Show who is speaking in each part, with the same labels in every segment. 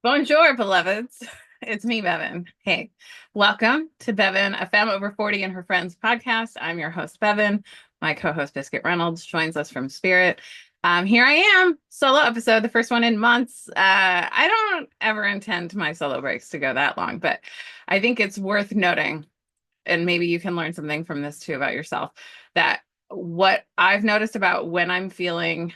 Speaker 1: Bonjour, beloveds. It's me, Bevan. Hey, welcome to Bevan, a femme over 40 and her friends podcast. I'm your host, Bevan. My co-host, Biscuit Reynolds, joins us from Spirit. Here I am, solo episode, the first one in months. I don't ever intend my solo breaks to go that long, but I think it's worth noting, and maybe you can learn something from this too about yourself, that what I've noticed about when I'm going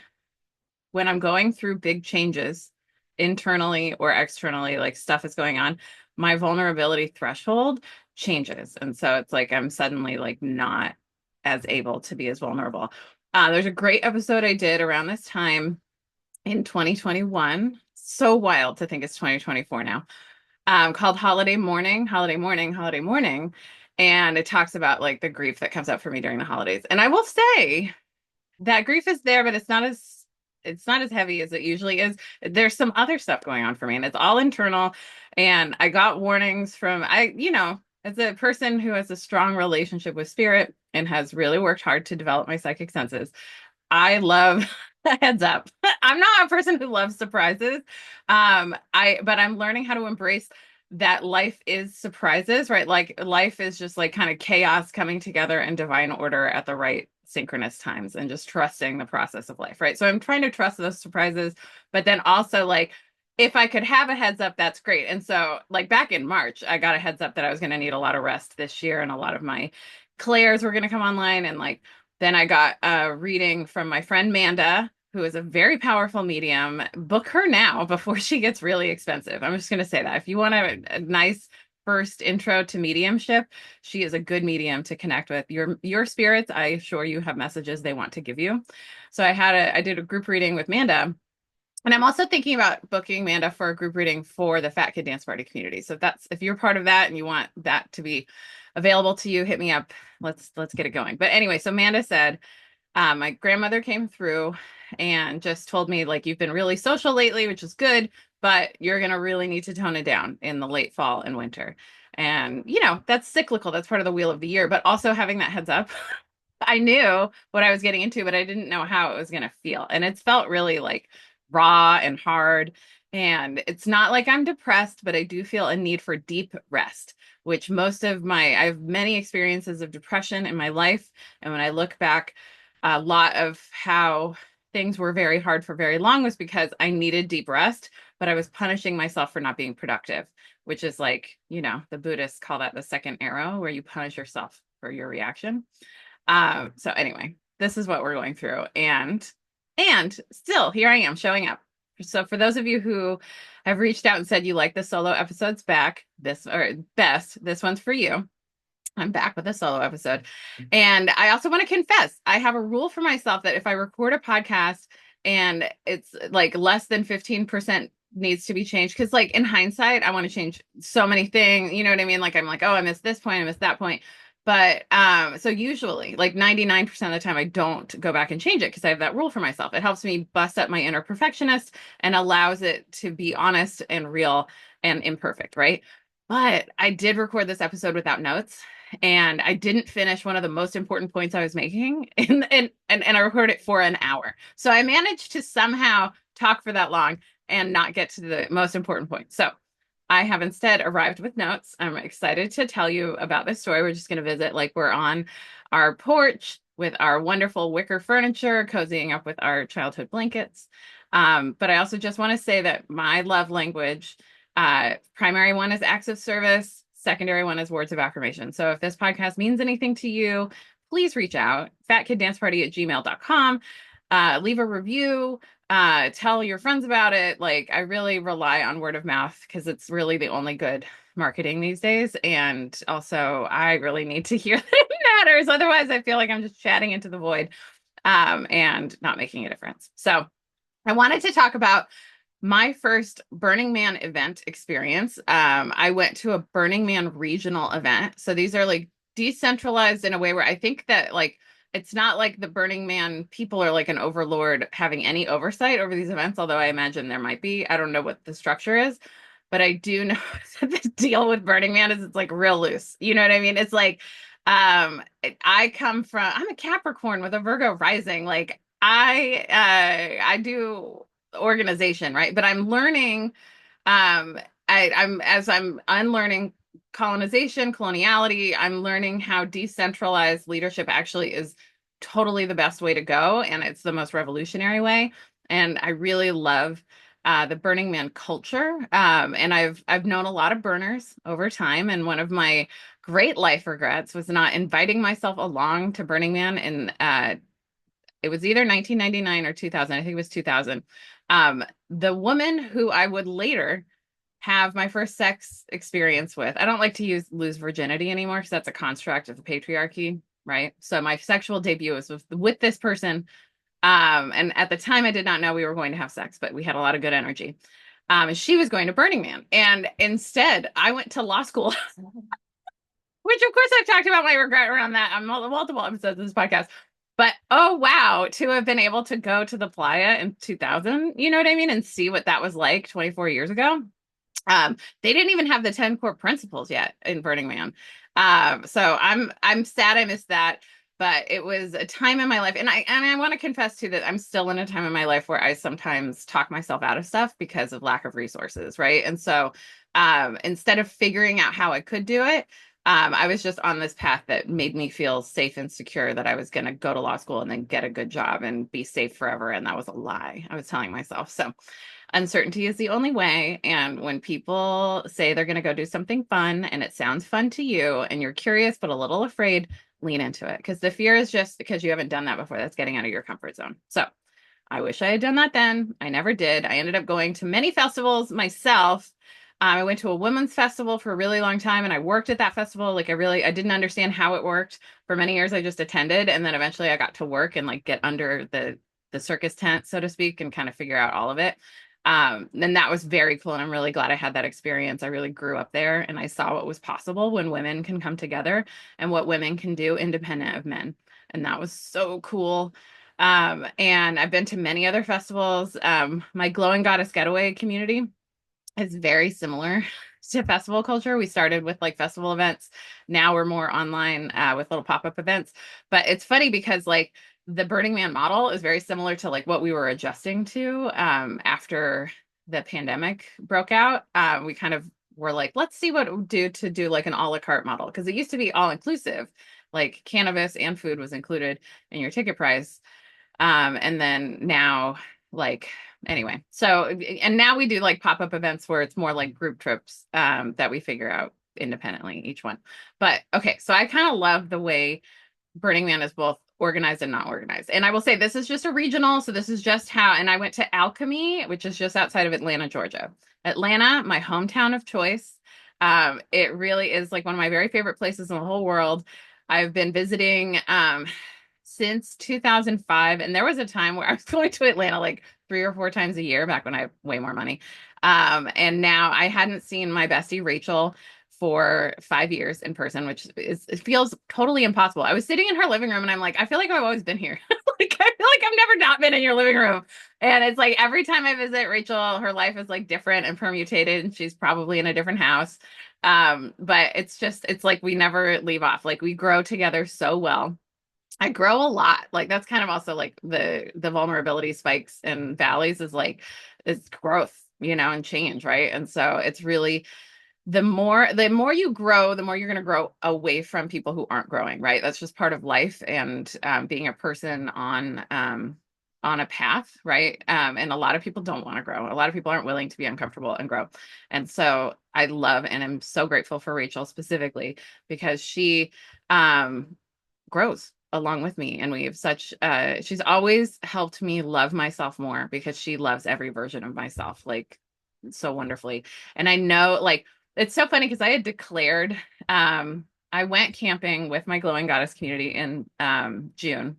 Speaker 1: through big changes internally or externally, like stuff is going on, my vulnerability threshold changes. And so it's like I'm suddenly like not as able to be as vulnerable. There's a great episode I did around this time in 2021. So wild to think it's 2024 now. Called Holiday Morning, Holiday Morning, Holiday Morning. And it talks about like the grief that comes up for me during the holidays. And I will say that grief is there, but it's not as heavy as it usually is. There's some other stuff going on for me, and it's all internal. And I got warnings from as a person who has a strong relationship with spirit and has really worked hard to develop my psychic senses. I love a heads up. I'm not a person who loves surprises. But I'm learning how to embrace that life is surprises, right? Like life is just like kind of chaos coming together in divine order at the right synchronous times and just trusting the process of life, right? So I'm trying to trust those surprises, but then also like if I could have a heads up, that's great. And so like back in March, I got a heads up that I was going to need a lot of rest this year and a lot of my clairs were going to come online. And like then I got a reading from my friend Manda, who is a very powerful medium. Book her now before she gets really expensive. I'm just going to say that. If you want a nice first intro to mediumship, she is a good medium to connect with. Your spirits, I assure you, have messages they want to give you. So I did a group reading with Manda. And I'm also thinking about booking Manda for a group reading for the Fat Kid Dance Party community. So if you're part of that and you want that to be available to you, hit me up. Let's get it going. But anyway, so Manda said, my grandmother came through and just told me like you've been really social lately, which is good, but you're gonna really need to tone it down in the late fall and winter. And that's cyclical. That's part of the wheel of the year. But also having that heads up, I knew what I was getting into, but I didn't know how it was gonna feel. And it's felt really like raw and hard. And it's not like I'm depressed, but I do feel a need for deep rest, which I have many experiences of depression in my life. And when I look back, a lot of how things were very hard for very long was because I needed deep rest, but I was punishing myself for not being productive, which is like, the Buddhists call that the second arrow, where you punish yourself for your reaction. So anyway, this is what we're going through. And still here I am showing up. So for those of you who have reached out and said you like the solo episodes back, this one's for you. I'm back with a solo episode. And I also want to confess, I have a rule for myself that if I record a podcast and it's like less than 15% needs to be changed, because like in hindsight, I want to change so many things. You know what I mean? Like I'm like, oh, I missed this point, I missed that point. But so usually like 99% of the time I don't go back and change it because I have that rule for myself. It helps me bust up my inner perfectionist and allows it to be honest and real and imperfect, right? But I did record this episode without notes and I didn't finish one of the most important points I was making and I recorded it for an hour. So I managed to somehow talk for that long and not get to the most important point. So I have instead arrived with notes. I'm excited to tell you about this story. We're just going to visit like we're on our porch with our wonderful wicker furniture, cozying up with our childhood blankets. But I also just want to say that my love language, primary one is acts of service. Secondary one is words of affirmation. So if this podcast means anything to you, please reach out, fatkiddanceparty@gmail.com. Leave a review, tell your friends about it. Like I really rely on word of mouth because it's really the only good marketing these days. And also I really need to hear that it matters. Otherwise I feel like I'm just chatting into the void, and not making a difference. So I wanted to talk about my first Burning Man event experience. I went to a Burning Man regional event. So these are like decentralized in a way where I think that like it's not like the Burning Man people are like an overlord having any oversight over these events, although I imagine there might be. I don't know what the structure is, but I do know that the deal with Burning Man is it's like real loose. You know what I mean? It's like I'm a Capricorn with a Virgo rising. Like I do organization, right? But I'm learning Um, I'm as I'm unlearning colonization, coloniality, I'm learning how decentralized leadership actually is totally the best way to go, and it's the most revolutionary way. And I really love the Burning Man culture. And I've known a lot of burners over time, and one of my great life regrets was not inviting myself along to Burning Man in it was either 1999 or 2000. I think it was 2000. The woman who I would later have my first sex experience with. I don't like to use lose virginity anymore because that's a construct of the patriarchy, right? So my sexual debut was with this person. And at the time I did not know we were going to have sex, but we had a lot of good energy. And she was going to Burning Man. And instead I went to law school, which of course I've talked about my regret around that on multiple episodes of this podcast. But oh wow, to have been able to go to the playa in 2000, you know what I mean, and see what that was like 24 years ago. They didn't even have the 10 core principles yet in Burning Man. So I'm sad I missed that, but it was a time in my life, and I want to confess too that I'm still in a time in my life where I sometimes talk myself out of stuff because of lack of resources, right? And so instead of figuring out how I could do it, I was just on this path that made me feel safe and secure that I was going to go to law school and then get a good job and be safe forever. And that was a lie I was telling myself. So uncertainty is the only way. And when people say they're going to go do something fun and it sounds fun to you and you're curious but a little afraid, lean into it, because the fear is just because you haven't done that before. That's getting out of your comfort zone. So I wish I had done that then. I never did. I ended up going to many festivals myself. I went to a women's festival for a really long time and I worked at that festival. Like I didn't understand how it worked. For many years I just attended, and then eventually I got to work and like get under the circus tent, so to speak, and kind of figure out all of it. And that was very cool. And I'm really glad I had that experience. I really grew up there and I saw what was possible when women can come together and what women can do independent of men. And that was so cool. And I've been to many other festivals. My Glowing Goddess Getaway community is very similar to festival culture. We started with like festival events. Now we're more online with little pop-up events. But it's funny because like the Burning Man model is very similar to like what we were adjusting to after the pandemic broke out. We kind of were like, let's see what it would do to do like an a la carte model, because it used to be all inclusive, like cannabis and food was included in your ticket price. And then now, like, anyway, so, and now we do like pop-up events where it's more like group trips that we figure out independently, each one. But okay, so I kind of love the way Burning Man is both organized and not organized. And I will say this is just a regional, so this is just how, and I went to Alchemy, which is just outside of Atlanta, Georgia. Atlanta, my hometown of choice. It really is like one of my very favorite places in the whole world. I've been visiting since 2005. And there was a time where I was going to Atlanta like 3 or 4 times a year back when I had way more money. And now I hadn't seen my bestie Rachael for 5 years in person, which is it feels totally impossible. I was sitting in her living room and I'm like, I feel like I've always been here. Like I feel like I've never not been in your living room. And it's like every time I visit Rachael, her life is like different and permutated, and she's probably in a different house. But it's like we never leave off. Like we grow together so well. I grow a lot. Like that's kind of also like the vulnerability spikes and valleys is like it's growth, and change, right? And so it's really the more you grow, the more you're going to grow away from people who aren't growing, right? That's just part of life and being a person on a path, right? And a lot of people don't want to grow. A lot of people aren't willing to be uncomfortable and grow. And so I love and I'm so grateful for Rachael specifically because she grows along with me, and we have such she's always helped me love myself more because she loves every version of myself like so wonderfully. And I know like it's so funny because I had declared I went camping with my Glowing Goddess community in June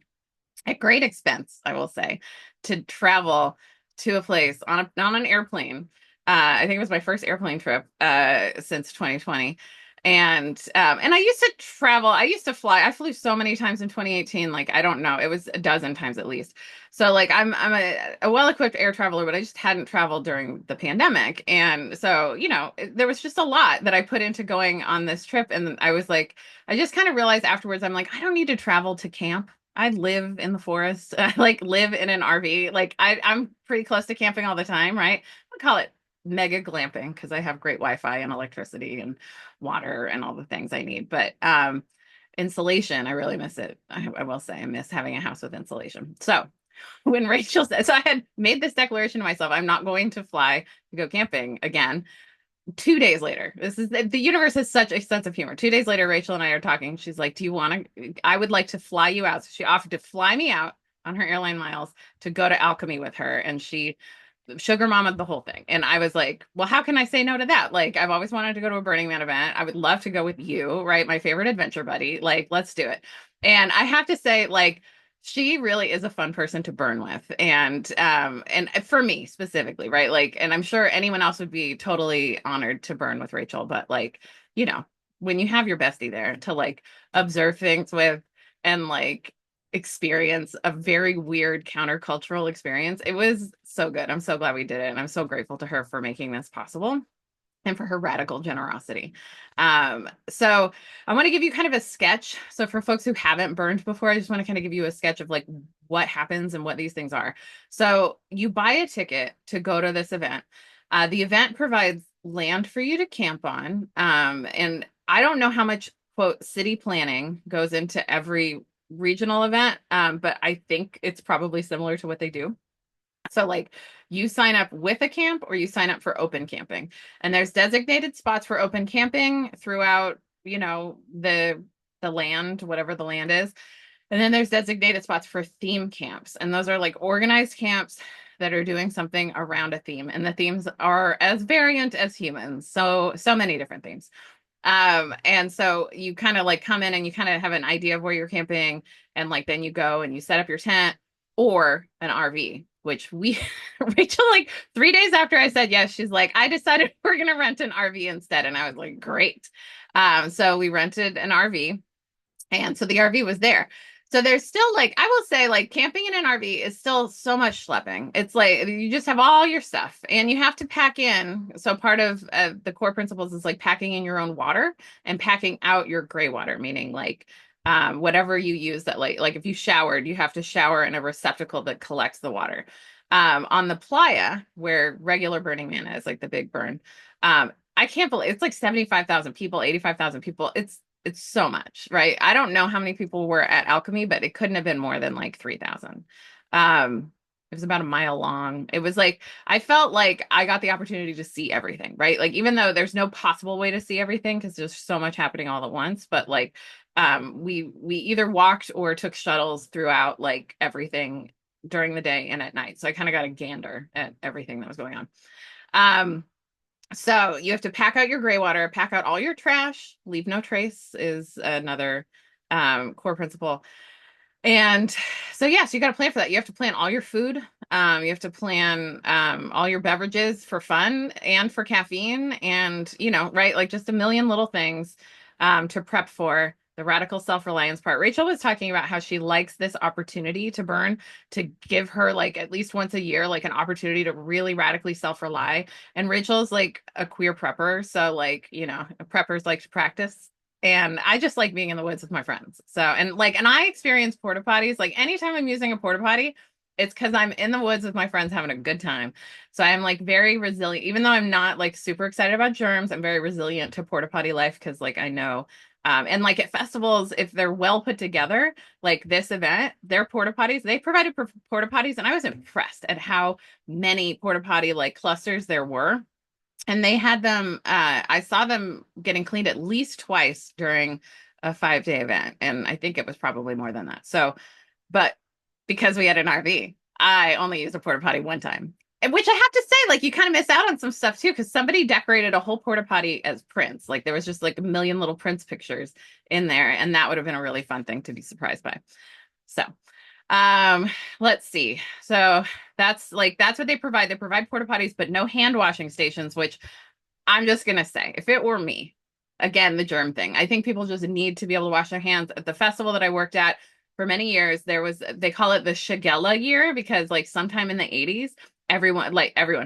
Speaker 1: at great expense, I will say, to travel to a place on an airplane. I think it was my first airplane trip since 2020. And I used to travel. I used to fly. I flew so many times in 2018. Like I don't know, it was a dozen times at least. So like I'm a well-equipped air traveler, but I just hadn't traveled during the pandemic. And so, there was just a lot that I put into going on this trip. And I was like, I just kind of realized afterwards, I'm like, I don't need to travel to camp. I live in the forest. I like live in an RV. Like I'm pretty close to camping all the time, right? I call it mega glamping because I have great Wi-Fi and electricity and water and all the things I need. But insulation, I really miss it. I will say I miss having a house with insulation. So when Rachel said, so I had made this declaration to myself, I'm not going to fly to go camping again. 2 days later, this is the universe has such a sense of humor. 2 days later, Rachel and I are talking. She's like, do you want to, I would like to fly you out. So she offered to fly me out on her airline miles to go to Alchemy with her. And she sugar mama the whole thing. And I was like, well, how can I say no to that? Like, I've always wanted to go to a Burning Man event. I would love to go with you, right? My favorite adventure buddy. Like, let's do it. And I have to say, like, she really is a fun person to burn with. And for me specifically, right? Like, and I'm sure anyone else would be totally honored to burn with Rachel, but like, you know, when you have your bestie there to like observe things with and like experience a very weird countercultural experience. It was so good. I'm so glad we did it. And I'm so grateful to her for making this possible and for her radical generosity. So I want to give you kind of a sketch. So for folks who haven't burned before, I just want to kind of give you a sketch of like what happens and what these things are. So you buy a ticket to go to this event. The event provides land for you to camp on. And I don't know how much quote city planning goes into every regional event, but I think it's probably similar to what they do. So like you sign up with a camp or you sign up for open camping. And there's designated spots for open camping throughout, you know, the land, whatever the land is. And then there's designated spots for theme camps. And those are like organized camps that are doing something around a theme. And the themes are as variant as humans. So many different themes. And so you kind of like come in and you kind of have an idea of where you're camping, and like then you go and you set up your tent or an RV, which we Rachel, like 3 days after I said yes, she's like, I decided we're gonna rent an RV instead. And I was like, great. So we rented an RV, and so the RV was there. So there's still like, I will say, like camping in an RV is still so much schlepping. It's like you just have all your stuff and you have to pack in. So part of the core principles is like packing in your own water and packing out your gray water, meaning like whatever you use that like if you showered, you have to shower in a receptacle that collects the water. On the playa where regular Burning Man is, like the big burn, I can't believe it's like 75,000 people, 85,000 people. It's so much, right? I don't know how many people were at Alchemy, but it couldn't have been more than like 3,000. It was about a mile long. It was like, I felt like I got the opportunity to see everything, right? Like, even though there's no possible way to see everything because there's so much happening all at once, but like, we either walked or took shuttles throughout like everything during the day and at night. So I kind of got a gander at everything that was going on. So you have to pack out your gray water, pack out all your trash, leave no trace is another core principle. And so, yeah, so you got to plan for that. You have to plan all your food. You have to plan all your beverages for fun and for caffeine and, you know, right, like just a million little things to prep for the radical self-reliance part. Rachel was talking about how she likes this opportunity to burn, to give her like at least once a year, like an opportunity to really radically self-rely. And Rachel's like a queer prepper. So like, you know, preppers like to practice. And I just like being in the woods with my friends. So, and I experience porta potties, like anytime I'm using a porta potty, it's because I'm in the woods with my friends having a good time. So I'm like very resilient, even though I'm not like super excited about germs, I'm very resilient to porta potty life because like I know and like at festivals, if they're well put together, like this event, their porta potties, they provided porta potties, and I was impressed at how many porta potty like clusters there were. And they had them, I saw them getting cleaned at least twice during a 5-day event. And I think it was probably more than that. So, but because we had an RV, I only used a porta potty one time. Which I have to say, like, you kind of miss out on some stuff too, because somebody decorated a whole porta potty as Prince. Like, there was just like a million little Prince pictures in there, and that would have been a really fun thing to be surprised by. So, let's see. So that's what they provide. They provide porta potties, but no hand washing stations, which I'm just gonna say, if it were me, again, the germ thing, I think people just need to be able to wash their hands. At the festival that I worked at for many years, they call it the Shigella year because like sometime in the 80s,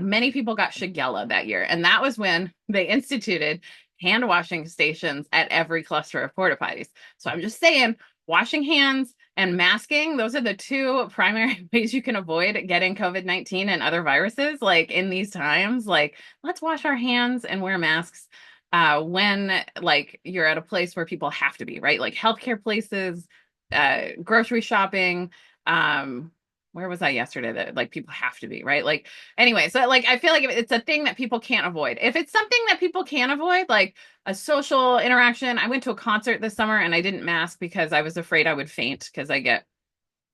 Speaker 1: many people got Shigella that year. And that was when they instituted hand washing stations at every cluster of porta potties. So I'm just saying, washing hands and masking. Those are the two primary ways you can avoid getting COVID-19 and other viruses. Like in these times, like let's wash our hands and wear masks when like you're at a place where people have to be, right? Like healthcare places, grocery shopping, where was I yesterday that like people have to be, right? Like anyway, so like I feel like if it's a thing that people can't avoid. If it's something that people can avoid, like a social interaction. I went to a concert this summer and I didn't mask because I was afraid I would faint because I get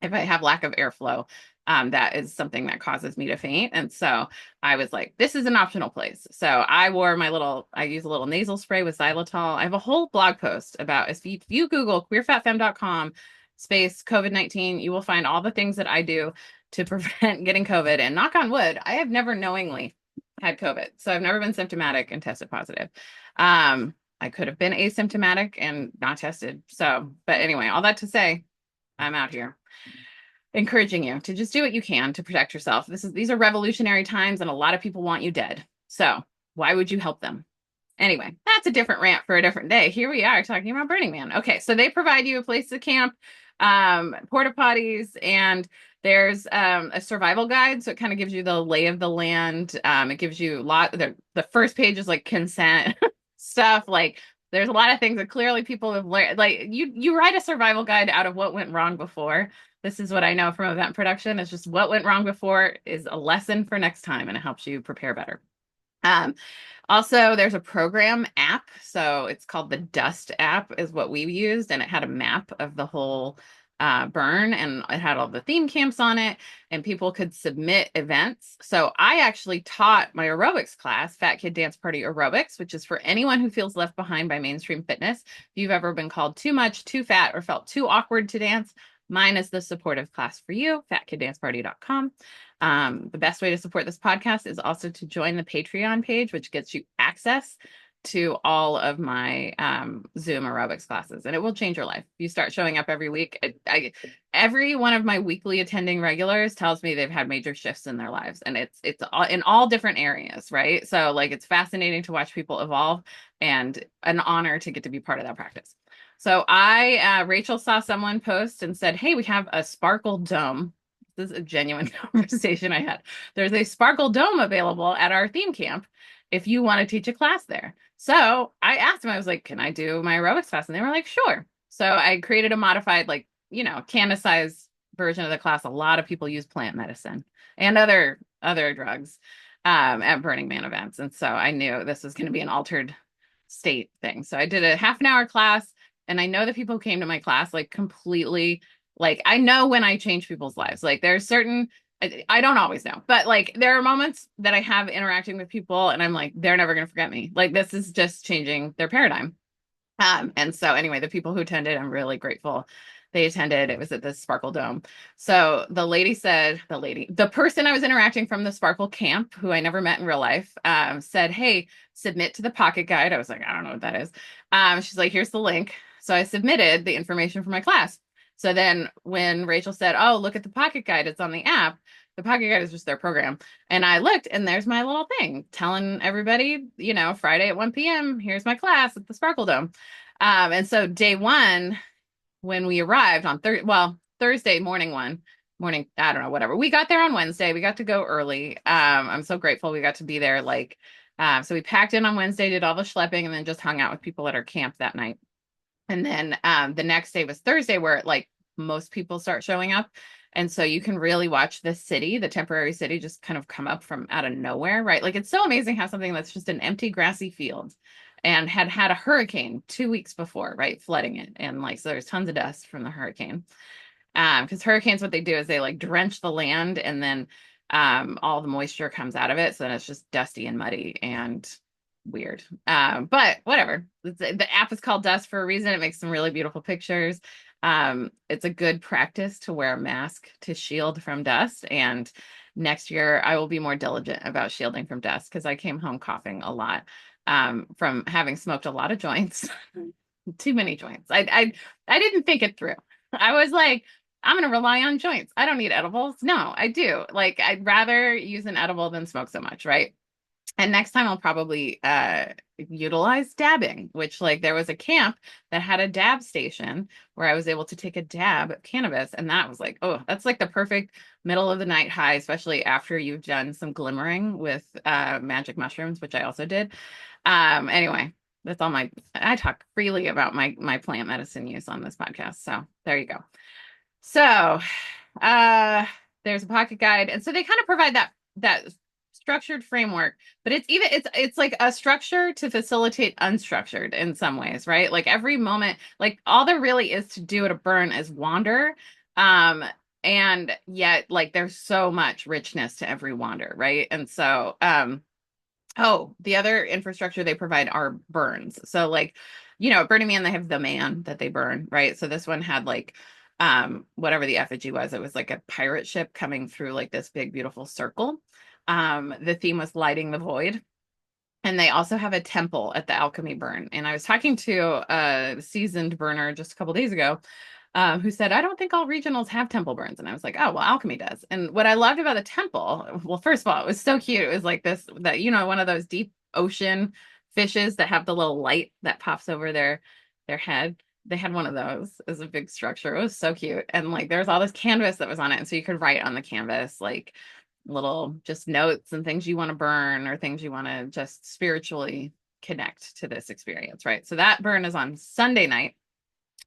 Speaker 1: if I have lack of airflow, that is something that causes me to faint. And so I was like, this is an optional place. So I wore I use a little nasal spray with xylitol. I have a whole blog post about if you Google queerfatfemme.com space COVID-19, you will find all the things that I do to prevent getting COVID. And knock on wood, I have never knowingly had COVID. So I've never been symptomatic and tested positive. I could have been asymptomatic and not tested. So, but anyway, all that to say, I'm out here encouraging you to just do what you can to protect yourself. These are revolutionary times and a lot of people want you dead. So why would you help them? Anyway, that's a different rant for a different day. Here we are talking about Burning Man. Okay, so they provide you a place to camp, porta potties, and there's a survival guide. So it kind of gives you the lay of the land. It gives you the first page is like consent stuff. Like there's a lot of things that clearly people have learned. Like you write a survival guide out of what went wrong before. This is what I know from event production. It's just what went wrong before is a lesson for next time, and it helps you prepare better. Also, there's a program app. So it's called the Dust app is what we used. And it had a map of the whole burn and it had all the theme camps on it and people could submit events. So I actually taught my aerobics class, Fat Kid Dance Party Aerobics, which is for anyone who feels left behind by mainstream fitness. If you've ever been called too much, too fat, or felt too awkward to dance, mine is the supportive class for you, fatkiddanceparty.com. The best way to support this podcast is also to join the Patreon page, which gets you access to all of my Zoom aerobics classes, and it will change your life. You start showing up every week. Every one of my weekly attending regulars tells me they've had major shifts in their lives, and it's all, in all different areas, right? So like it's fascinating to watch people evolve, and an honor to get to be part of that practice. So Rachel saw someone post and said, "Hey, we have a sparkle dome." This is a genuine conversation I had. There's a sparkle dome available at our theme camp if you want to teach a class there. So I asked them, I was like, can I do my aerobics class? And they were like, sure. So I created a modified, like, Candace size version of the class. A lot of people use plant medicine and other drugs at Burning Man events. And so I knew this was going to be an altered state thing. So I did a half an hour class. And I know the people who came to my class, like completely, like, I know when I change people's lives. Like there's certain, I don't always know, but like there are moments that I have interacting with people and I'm like, they're never going to forget me. Like this is just changing their paradigm. And so anyway, the people who attended, I'm really grateful they attended. It was at the Sparkle Dome. So the person I was interacting from the Sparkle camp, who I never met in real life, said, hey, submit to the pocket guide. I was like, I don't know what that is. She's like, here's the link. So I submitted the information for my class. So then when Rachel said, oh, look at the pocket guide, it's on the app. The pocket guide is just their program. And I looked and there's my little thing telling everybody, Friday at 1 p.m., here's my class at the Sparkle Dome. And so day one, when we arrived on Thursday morning, I don't know, whatever. We got there on Wednesday. We got to go early. I'm so grateful we got to be there. So we packed in on Wednesday, did all the schlepping, and then just hung out with people at our camp that night. And then the next day was Thursday, where like most people start showing up. And so you can really watch the city, the temporary city, just kind of come up from out of nowhere, right? Like it's so amazing how something that's just an empty grassy field and had a hurricane 2 weeks before, right? Flooding it. And like, so there's tons of dust from the hurricane. Because hurricanes, what they do is they like drench the land and then all the moisture comes out of it. So then it's just dusty and muddy and weird. But whatever. The app is called Dust for a reason. It makes some really beautiful pictures. It's a good practice to wear a mask to shield from dust. And next year I will be more diligent about shielding from dust because I came home coughing a lot from having smoked a lot of joints. Too many joints. I didn't think it through. I was like, I'm going to rely on joints. I don't need edibles. No, I do. Like, I'd rather use an edible than smoke so much, right? And next time I'll probably utilize dabbing, which like there was a camp that had a dab station where I was able to take a dab of cannabis. And that was like, oh, that's like the perfect middle of the night high, especially after you've done some glimmering with magic mushrooms, which I also did. Anyway, that's all I talk freely about my plant medicine use on this podcast. So there you go. So uh there's a pocket guide. And so they kind of provide that structured framework, but it's like a structure to facilitate unstructured in some ways, right? Like every moment, like all there really is to do at a burn is wander. Um and yet like there's so much richness to every wander, right? And so oh, the other infrastructure they provide are burns. So like, at Burning Man, they have the man that they burn, right? So this one had like whatever the effigy was, it was like a pirate ship coming through like this big, beautiful circle. The theme was lighting the void. And they also have a temple at the Alchemy Burn. And I was talking to a seasoned burner just a couple days ago, who said, I don't think all regionals have temple burns. And I was like, oh, well, Alchemy does. And what I loved about the temple, well, first of all, it was so cute. It was like one of those deep ocean fishes that have the little light that pops over their head. They had one of those as a big structure. It was so cute. And like there's all this canvas that was on it. And so you could write on the canvas, like little just notes and things you want to burn or things you want to just spiritually connect to this experience, right? So that burn is on Sunday night.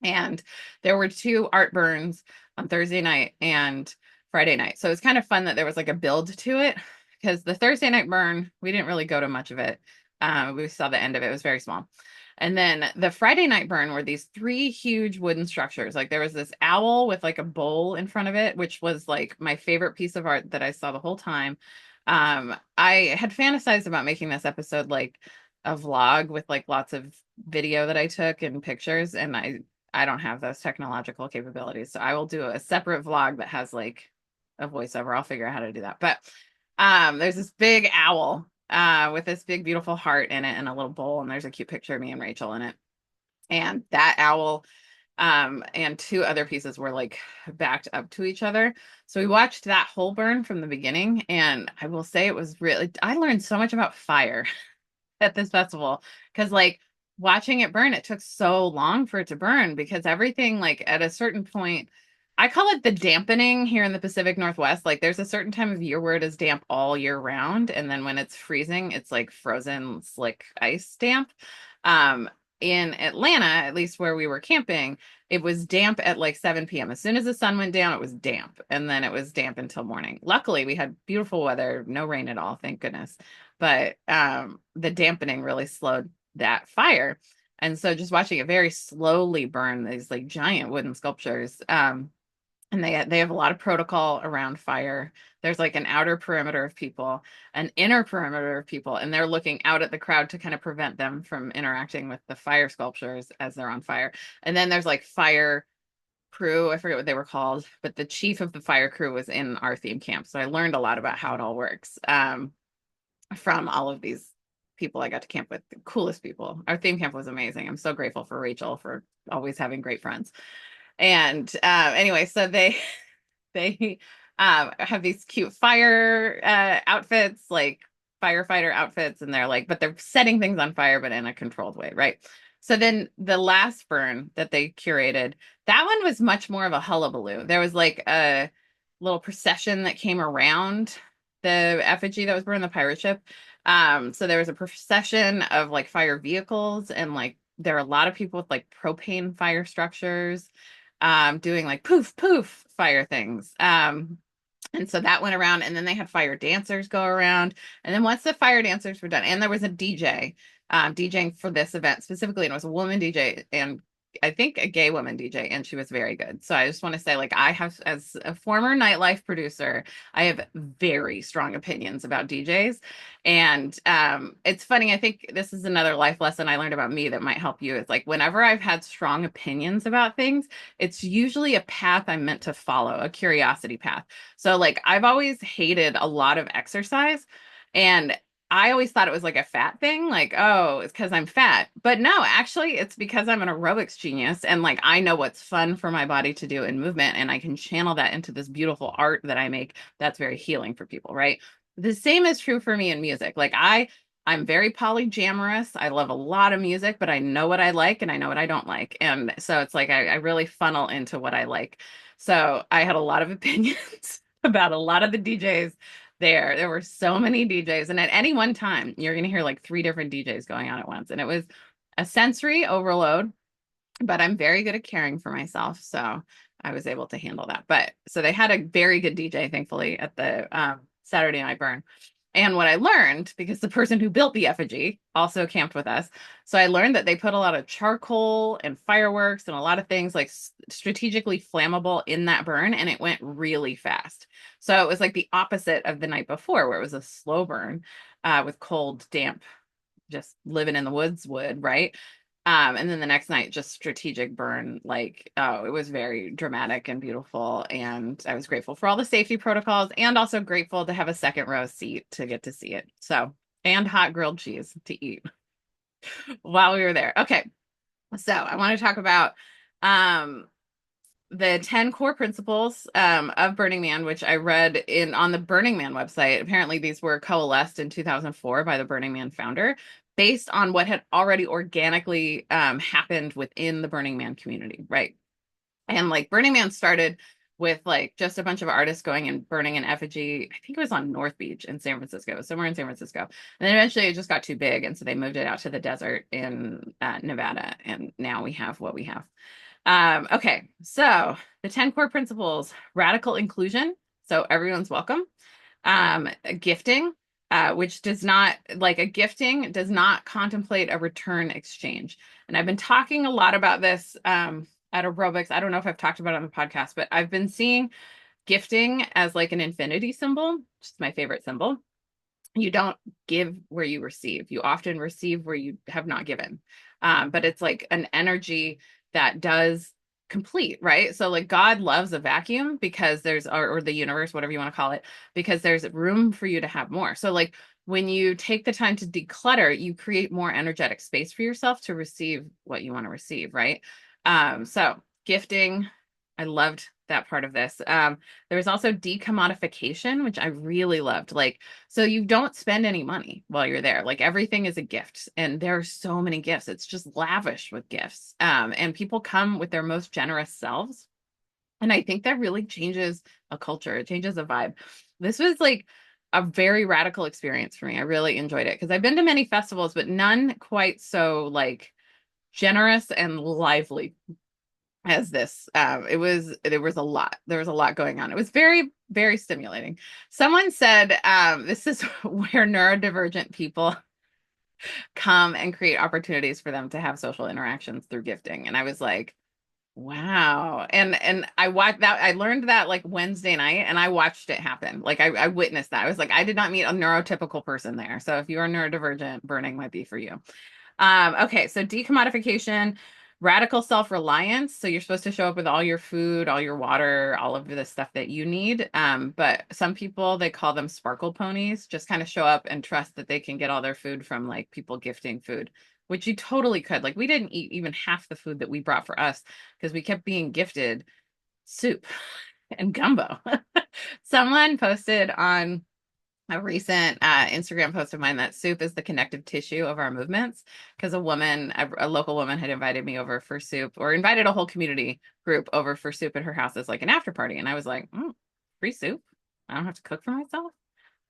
Speaker 1: And there were two art burns on Thursday night and Friday night. So it's kind of fun that there was like a build to it because the Thursday night burn, we didn't really go to much of it. We saw the end of it. It was very small. And then the Friday night burn were these three huge wooden structures. Like there was this owl with like a bowl in front of it, which was like my favorite piece of art that I saw the whole time. I had fantasized about making this episode like a vlog with like lots of video that I took and pictures, and I don't have those technological capabilities. So I will do a separate vlog that has like a voiceover. I'll figure out how to do that. But there's this big owl with this big beautiful heart in it and a little bowl, and there's a cute picture of me and Rachael in it. And that owl and two other pieces were like backed up to each other. So we watched that whole burn from the beginning, and I will say it was really, I learned so much about fire at this festival because like watching it burn, it took so long for it to burn because everything like at a certain point, I call it the dampening here in the Pacific Northwest. Like there's a certain time of year where it is damp all year round, and then when it's freezing, it's like frozen slick ice damp. In Atlanta, at least where we were camping, it was damp at like 7 p.m. As soon as the sun went down, it was damp, and then it was damp until morning. Luckily, we had beautiful weather, no rain at all, thank goodness. But the dampening really slowed that fire. And so just watching it very slowly burn these like giant wooden sculptures. And they have a lot of protocol around fire. There's like an outer perimeter of people, an inner perimeter of people, and they're looking out at the crowd to kind of prevent them from interacting with the fire sculptures as they're on fire. And then there's like fire crew, I forget what they were called, but the chief of the fire crew was in our theme camp. So I learned a lot about how it all works from all of these people I got to camp with, the coolest people. Our theme camp was amazing. I'm so grateful for Rachael for always having great friends. And anyway, so they have these cute fire outfits, like firefighter outfits, and they're like, but they're setting things on fire, but in a controlled way, right? So then the last burn that they curated, that one was much more of a hullabaloo. There was like a little procession that came around the effigy that was burned, the pirate ship. So there was a procession of like fire vehicles, and like there are a lot of people with like propane fire structures doing like poof poof fire things. And so that went around, and then they had fire dancers go around. And then once the fire dancers were done, and there was a DJ DJing for this event specifically, and it was a woman DJ, and I think a gay woman DJ, and she was very good. So I just want to say, like, I have, as a former nightlife producer, I have very strong opinions about DJs. And it's funny, I think this is another life lesson I learned about me that might help you. It's like whenever I've had strong opinions about things, it's usually a path I'm meant to follow, a curiosity path. So like I've always hated a lot of exercise, and I always thought it was like a fat thing, like, oh, it's because I'm fat. But no, actually, it's because I'm an aerobics genius, and like I know what's fun for my body to do in movement, and I can channel that into this beautiful art that I make that's very healing for people, right? The same is true for me in music. Like I'm very polyamorous. I love a lot of music, but I know what I like and I know what I don't like. And so it's like I really funnel into what I like. So I had a lot of opinions about a lot of the DJs there. There were so many DJs, and at any one time, you're going to hear like three different DJs going on at once. And it was a sensory overload, but I'm very good at caring for myself. So I was able to handle that. But so they had a very good DJ, thankfully, at the Saturday Night Burn. And what I learned, because the person who built the effigy also camped with us, so I learned that they put a lot of charcoal and fireworks and a lot of things like strategically flammable in that burn, and it went really fast. So it was like the opposite of the night before, where it was a slow burn with cold, damp, just living in the woods wood, right? And then the next night, just strategic burn. Like, oh, it was very dramatic and beautiful. And I was grateful for all the safety protocols and also grateful to have a second row seat to get to see it. So, and hot grilled cheese to eat while we were there. Okay. So I want to talk about um, the 10 core principles of Burning Man, which I read in on the Burning Man website. Apparently, these were coalesced in 2004 by the Burning Man founder, based on what had already organically happened within the Burning Man community, right? And like Burning Man started with like just a bunch of artists going and burning an effigy. I think it was on North Beach in San Francisco, somewhere in San Francisco. And then eventually it just got too big. And so they moved it out to the desert in Nevada. And now we have what we have. Okay, so the 10 core principles: radical inclusion, so everyone's welcome. Gifting, which does not, like a gifting does not contemplate a return exchange. And I've been talking a lot about this at aerobics. I don't know if I've talked about it on the podcast, but I've been seeing gifting as like an infinity symbol, which is my favorite symbol. You don't give where you receive. You often receive where you have not given. But it's like an energy that does complete, right? So like God loves a vacuum because there's, or the universe, whatever you want to call it, because there's room for you to have more. So like when you take the time to declutter, you create more energetic space for yourself to receive what you want to receive, right? So gifting, I loved that part of this. There was also decommodification, which I really loved. Like, so you don't spend any money while you're there. Like everything is a gift, and there are so many gifts. It's just lavish with gifts. And people come with their most generous selves. And I think that really changes a culture. It changes a vibe. This was like a very radical experience for me. I really enjoyed it because I've been to many festivals, but none quite so like generous and lively as this. There was a lot. There was a lot going on. It was very, very stimulating. Someone said this is where neurodivergent people come and create opportunities for them to have social interactions through gifting. And I was like, wow. And I watched that. I learned that like Wednesday night, and I watched it happen. Like I witnessed that. I was like, I did not meet a neurotypical person there. So if you are neurodivergent, burning might be for you. Okay, so decommodification, radical self-reliance. So you're supposed to show up with all your food, all your water, all of the stuff that you need. But some people, they call them sparkle ponies, just kind of show up and trust that they can get all their food from like people gifting food, which you totally could. Like we didn't eat even half the food that we brought for us because we kept being gifted soup and gumbo. Someone posted on a recent Instagram post of mine that soup is the connective tissue of our movements, because a local woman had invited me over for soup, or invited a whole community group over for soup at her house as like an after party. And I was like, free soup? I don't have to cook for myself.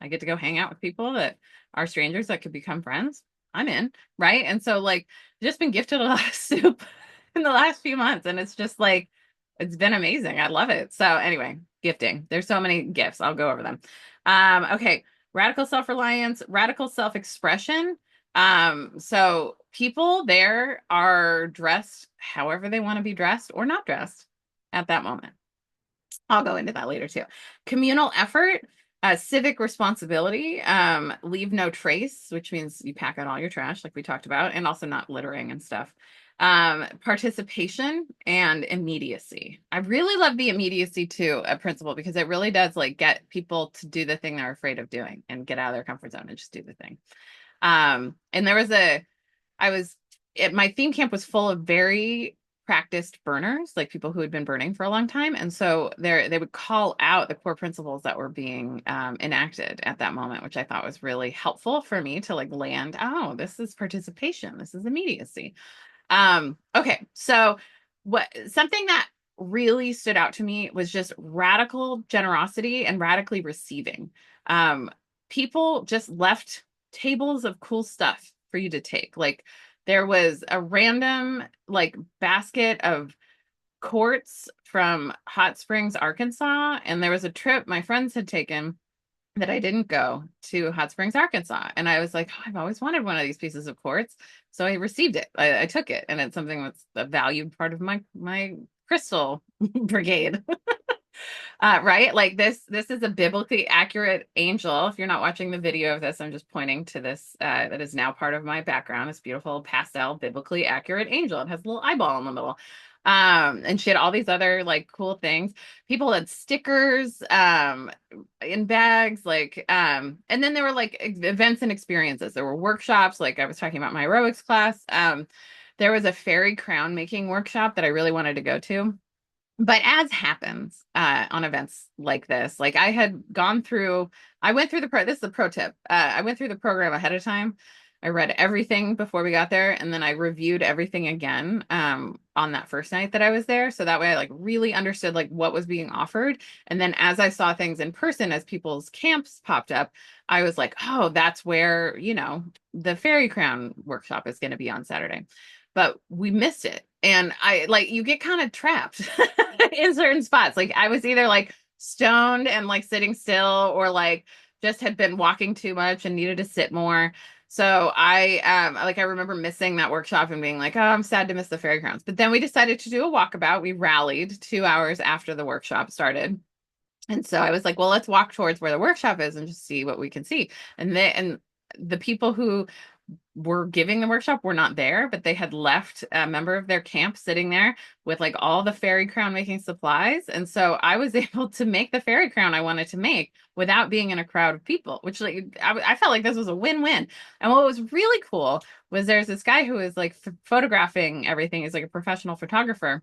Speaker 1: I get to go hang out with people that are strangers that could become friends. I'm in, right? And so like just been gifted a lot of soup in the last few months, and it's just like it's been amazing. I love it. So anyway, gifting. There's so many gifts. I'll go over them. Okay, radical self-reliance, radical self-expression. So people there are dressed however they want to be dressed or not dressed at that moment. I'll go into that later too. Communal effort, civic responsibility, leave no trace, which means you pack out all your trash, like we talked about, and also not littering and stuff. Participation and immediacy. I really love the immediacy too, a principle, because it really does like get people to do the thing they're afraid of doing and get out of their comfort zone and just do the thing. And there was my theme camp was full of very practiced burners, like people who had been burning for a long time. And so they would call out the core principles that were being enacted at that moment, which I thought was really helpful for me to like land, oh, this is participation, this is immediacy. Okay, so what something that really stood out to me was just radical generosity and radically receiving. Um, People just left tables of cool stuff for you to take. Like there was a random like basket of quartz from Hot Springs, Arkansas, and there was a trip my friends had taken that I didn't go to Hot Springs, Arkansas. And I was like, oh, I've always wanted one of these pieces of quartz. So I received it. I took it. And it's something that's a valued part of my crystal brigade. Right? Like this is a biblically accurate angel. If you're not watching the video of this, I'm just pointing to this that is now part of my background. This beautiful pastel biblically accurate angel. It has a little eyeball in the middle. And she had all these other like cool things. People had stickers in bags, like and then there were like events and experiences. There were workshops, like I was talking about my aerobics class. There was a fairy crown making workshop that I really wanted to go to. But as happens on events like this, like I went through this is the pro tip. I went through the program ahead of time. I read everything before we got there, and then I reviewed everything again on that first night that I was there. So that way I like really understood like what was being offered. And then as I saw things in person, as people's camps popped up, I was like, oh, that's where, the Fairy Crown workshop is going to be on Saturday. But we missed it. And I like you get kind of trapped in certain spots. Like I was either like stoned and like sitting still or like just had been walking too much and needed to sit more. So I remember missing that workshop and being like, oh, I'm sad to miss the fairy crowns. But then we decided to do a walkabout. We rallied 2 hours after the workshop started. And so I was like, well, let's walk towards where the workshop is and just see what we can see. And the people who were giving the workshop were not there, but they had left a member of their camp sitting there with like all the fairy crown making supplies. And so I was able to make the fairy crown I wanted to make without being in a crowd of people, which like I felt like this was a win-win. And what was really cool was there's this guy who is like photographing everything. He's like a professional photographer.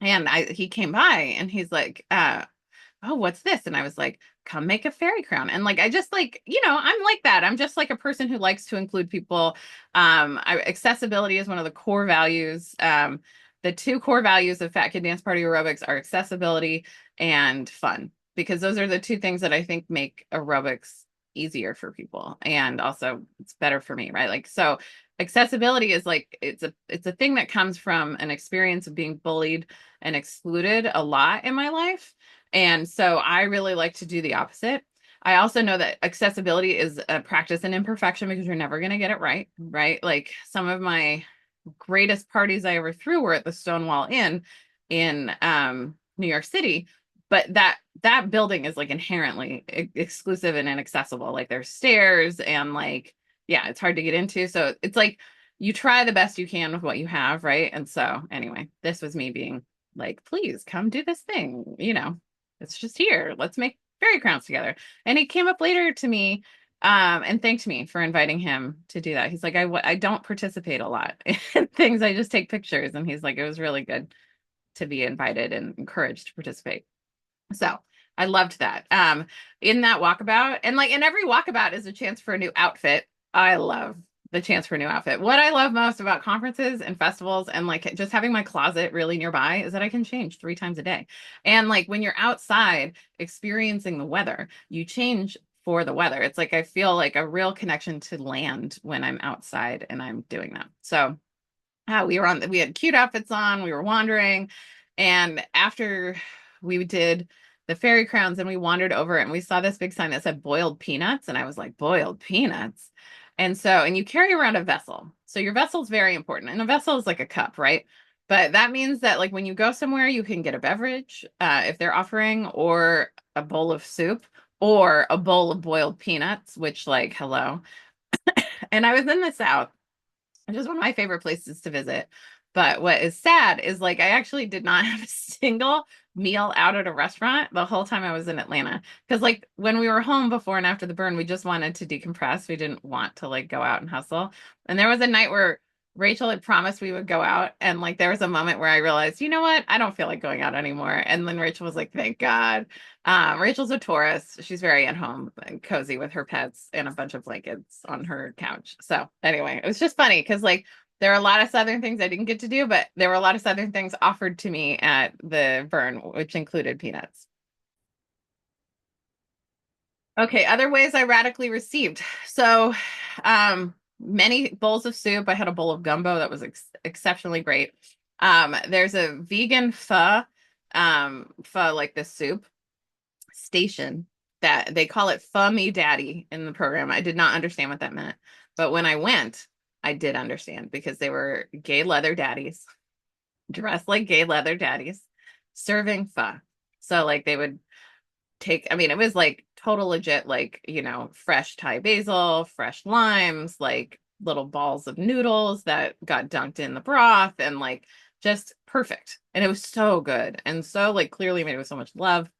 Speaker 1: And he came by and he's like, oh, what's this? And I was like, come make a fairy crown. And like, I just like, I'm like that. I'm just like a person who likes to include people. Accessibility is one of the core values. The two core values of Fat Kid Dance Party Aerobics are accessibility and fun, because those are the two things that I think make aerobics easier for people. And also it's better for me, right? Like, so accessibility is like, it's a thing that comes from an experience of being bullied and excluded a lot in my life. And so I really like to do the opposite. I also know that accessibility is a practice in imperfection because you're never going to get it right, right? Like some of my greatest parties I ever threw were at the Stonewall Inn in New York City, but that building is like inherently exclusive and inaccessible. Like there's stairs and like, yeah, it's hard to get into. So it's like you try the best you can with what you have, right? And so anyway, this was me being like, please come do this thing, it's just here. Let's make fairy crowns together. And he came up later to me and thanked me for inviting him to do that. He's like, I don't participate a lot in things. I just take pictures. And he's like, it was really good to be invited and encouraged to participate. So I loved that. In that walkabout, and like in every walkabout is a chance for a new outfit. I love the chance for a new outfit. What I love most about conferences and festivals and like just having my closet really nearby is that I can change 3 times a day. And like when you're outside experiencing the weather, you change for the weather. It's like I feel like a real connection to land when I'm outside and I'm doing that. So we had cute outfits on, we were wandering, and after we did the fairy crowns and we wandered over it and we saw this big sign that said boiled peanuts, and I was like, boiled peanuts. And you carry around a vessel. So your vessel is very important. And a vessel is like a cup, right? But that means that like when you go somewhere, you can get a beverage if they're offering, or a bowl of soup, or a bowl of boiled peanuts, which like, hello. And I was in the South, which is one of my favorite places to visit. But what is sad is like I actually did not have a single meal out at a restaurant the whole time I was in Atlanta. Because like when we were home before and after the burn, we just wanted to decompress. We didn't want to like go out and hustle. And there was a night where Rachel had promised we would go out, and like there was a moment where I realized, you know what, I don't feel like going out anymore. And then Rachel was like, thank God. Rachel's a Taurus. She's very at home and cozy with her pets and a bunch of blankets on her couch. So anyway, it was just funny because like there are a lot of Southern things I didn't get to do, but there were a lot of Southern things offered to me at the Burn, which included peanuts. Okay, other ways I radically received. So, many bowls of soup. I had a bowl of gumbo that was exceptionally great. There's a vegan pho like this soup station that they call it Pho Me Daddy in the program. I did not understand what that meant, but when I went, I did understand because they were gay leather daddies dressed like gay leather daddies serving pho. So like they would take, I mean, it was like total legit, like, fresh Thai basil, fresh limes, like little balls of noodles that got dunked in the broth and like just perfect. And it was so good. And so like clearly made with so much love,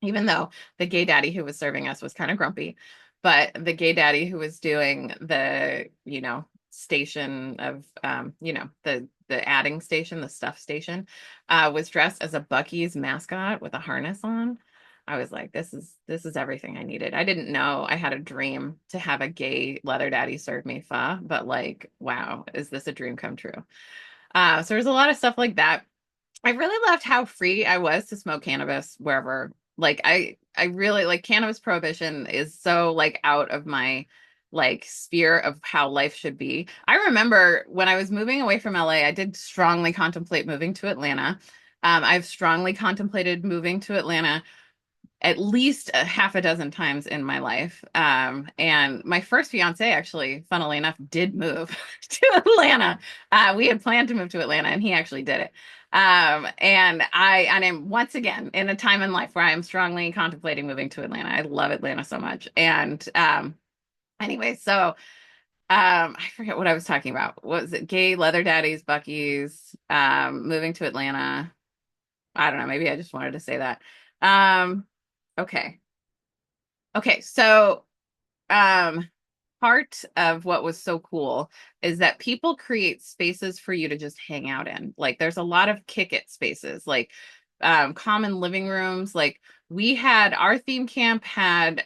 Speaker 1: even though the gay daddy who was serving us was kind of grumpy. But the gay daddy who was doing the, station of, the adding station, the stuff station, was dressed as a Buc-ee's mascot with a harness on. I was like, this is everything I needed. I didn't know I had a dream to have a gay leather daddy serve me pho, but like, wow, is this a dream come true? So there's a lot of stuff like that. I really loved how free I was to smoke cannabis wherever. Like I really like cannabis prohibition is so like out of my like sphere of how life should be. I remember when I was moving away from LA, I did strongly contemplate moving to Atlanta. I've strongly contemplated moving to Atlanta at least a half a dozen times in my life. And my first fiance, actually, funnily enough, did move to Atlanta. We had planned to move to Atlanta, and he actually did it. And I'm once again in a time in life where I am strongly contemplating moving to Atlanta. I love Atlanta so much. And anyway, so I forget what I was talking about. What was it? Gay leather daddies, Buc-ee's, moving to Atlanta. I don't know. Maybe I just wanted to say that. Um, okay. Okay. So, um, part of what was so cool is that people create spaces for you to just hang out in. Like, there's a lot of kick it spaces, like, common living rooms. Like, we had our theme camp had,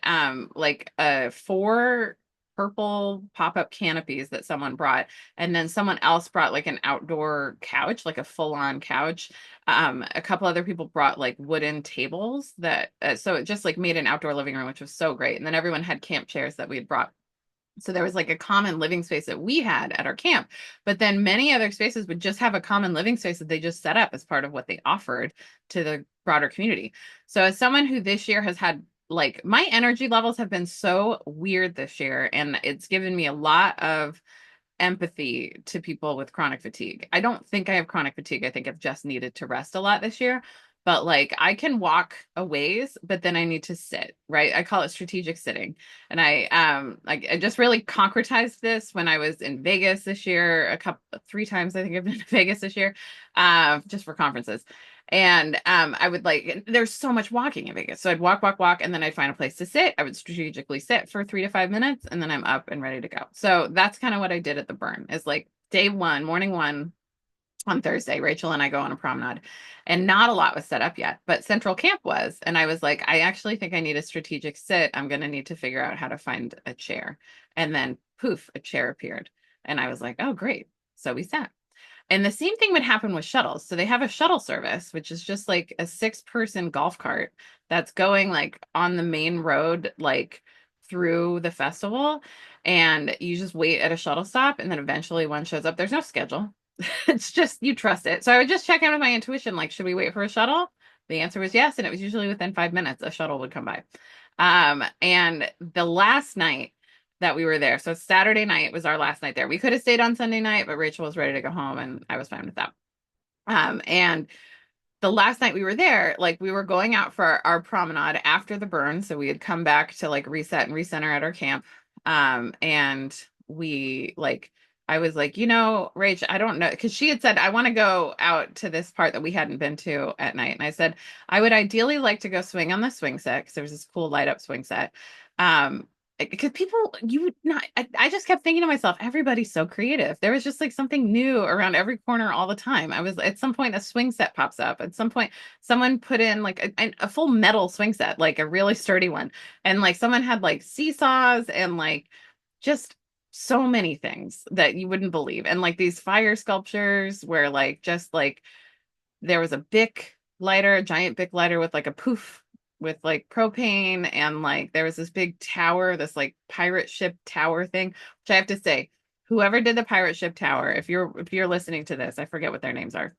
Speaker 1: like, four purple pop-up canopies that someone brought, and then someone else brought like an outdoor couch, like a full-on couch. A couple other people brought like wooden tables that so it just like made an outdoor living room, which was so great. And then everyone had camp chairs that we had brought, so there was like a common living space that we had at our camp, but then many other spaces would just have a common living space that they just set up as part of what they offered to the broader community. So as someone who this year has had, like, my energy levels have been so weird this year, and it's given me a lot of empathy to people with chronic fatigue. I don't think I have chronic fatigue. I think I've just needed to rest a lot this year. But like I can walk a ways, but then I need to sit, right? I call it strategic sitting. And I just really concretized this when I was in Vegas this year, three times I think I've been to Vegas this year, just for conferences. And I would like, there's so much walking in Vegas. So I'd walk, and then I'd find a place to sit. I would strategically sit for 3 to 5 minutes, and then I'm up and ready to go. So that's kind of what I did at the Burn, is like day one, morning one on Thursday, Rachael and I go on a promenade, and not a lot was set up yet, but Central Camp was. And I was like, I actually think I need a strategic sit. I'm going to need to figure out how to find a chair. And then poof, a chair appeared. And I was like, oh, great. So we sat. And the same thing would happen with shuttles. So they have a shuttle service, which is just like a 6-person golf cart that's going like on the main road, like through the festival. And you just wait at a shuttle stop, and then eventually one shows up. There's no schedule. It's just you trust it. So I would just check in with my intuition, like, should we wait for a shuttle? The answer was yes. And it was usually within 5 minutes, a shuttle would come by. And the last night that we were there, so Saturday night was our last night there. We could have stayed on Sunday night, but Rachael was ready to go home, and I was fine with that. And the last night we were there, like we were going out for our promenade after the Burn. So we had come back to like reset and recenter at our camp. And we like, I was like, Rach, I don't know. Cause she had said, I want to go out to this part that we hadn't been to at night. And I said, I would ideally like to go swing on the swing set, because there was this cool light up swing set. because people, you would not, I just kept thinking to myself, everybody's so creative. There was just like something new around every corner all the time. I was at some point, a swing set pops up. At some point, someone put in like a full metal swing set, like a really sturdy one. And like someone had like seesaws and like just so many things that you wouldn't believe. And like these fire sculptures where like just like there was a Bic lighter, a giant Bic lighter with like a poof with like propane, and like there was this big tower, this like pirate ship tower thing, which I have to say, whoever did the pirate ship tower, if you're listening to this, I forget what their names are,